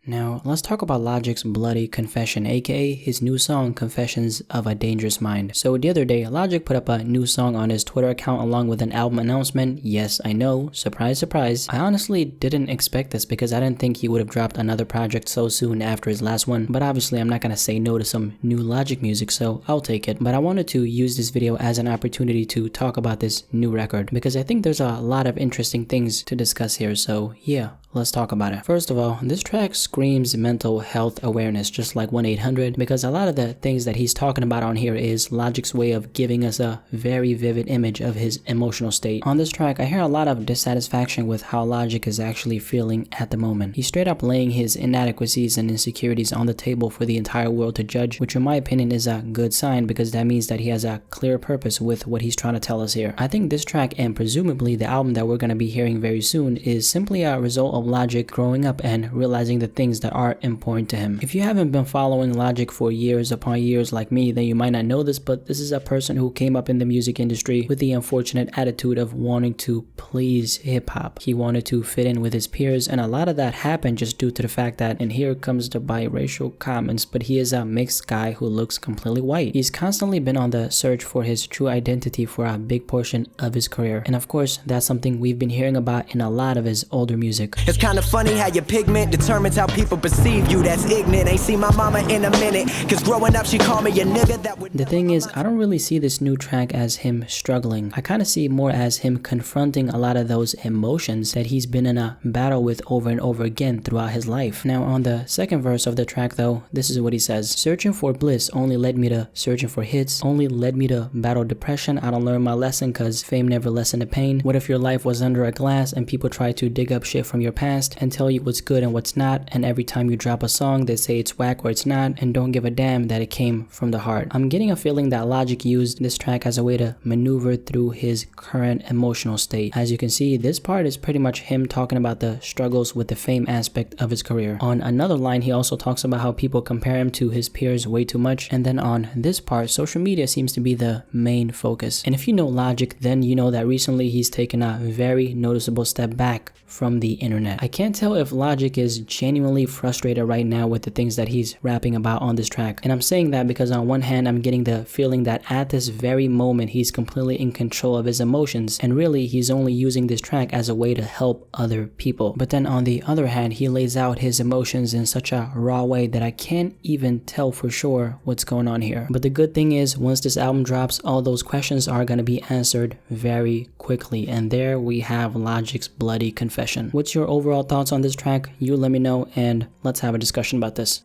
Now, let's talk about Logic's Bloody Confession, aka his new song, Confessions of a Dangerous Mind. So the other day, Logic put up a new song on his Twitter account along with an album announcement. Yes, I know, surprise, surprise. I honestly didn't expect this because I didn't think he would have dropped another project so soon after his last one, but obviously I'm not gonna say no to some new Logic music, so I'll take it. But I wanted to use this video as an opportunity to talk about this new record because I think there's a lot of interesting things to discuss here, so yeah. Let's talk about it. First of all, this track screams mental health awareness, just like 1-800, because a lot of the things that he's talking about on here is Logic's way of giving us a very vivid image of his emotional state. On this track, I hear a lot of dissatisfaction with how Logic is actually feeling at the moment. He's straight up laying his inadequacies and insecurities on the table for the entire world to judge, which in my opinion is a good sign because that means that he has a clear purpose with what he's trying to tell us here. I think this track and presumably the album that we're going to be hearing very soon is simply a result of Logic growing up and realizing the things that are important to him. If you haven't been following Logic for years upon years like me, then you might not know this, but this is a person who came up in the music industry with the unfortunate attitude of wanting to please hip-hop. He wanted to fit in with his peers, and a lot of that happened just due to the fact that, and here comes the biracial comments, but he is a mixed guy who looks completely white. He's constantly been on the search for his true identity for a big portion of his career, and of course that's something we've been hearing about in a lot of his older music. It's kind of funny how your pigment determines how people perceive you. That's ignorant. Ain't seen my mama in a minute, cause growing up she called me a nigga. That would. The thing is, I don't really see this new track as him struggling. I kind of see it more as him confronting a lot of those emotions that he's been in a battle with over and over again throughout his life. Now on the second verse of the track though, this is what he says. Searching for bliss only led me to searching for hits, only led me to battle depression. I don't learn my lesson cause fame never lessened the pain. What if your life was under a glass and people try to dig up shit from your past and tell you what's good and what's not, and every time you drop a song they say it's whack or it's not and don't give a damn that it came from the heart. I'm getting a feeling that Logic used this track as a way to maneuver through his current emotional state. As you can see, this part is pretty much him talking about the struggles with the fame aspect of his career. On another line he also talks about how people compare him to his peers way too much, and then on this part social media seems to be the main focus. And if you know Logic, then you know that recently he's taken a very noticeable step back from the internet. I can't tell if Logic is genuinely frustrated right now with the things that he's rapping about on this track, and I'm saying that because on one hand I'm getting the feeling that at this very moment he's completely in control of his emotions and really he's only using this track as a way to help other people. But then on the other hand he lays out his emotions in such a raw way that I can't even tell for sure what's going on here. But the good thing is once this album drops, all those questions are going to be answered very quickly, and there we have Logic's Bloody Confession. What's your overall thoughts on this track? You let me know and let's have a discussion about this.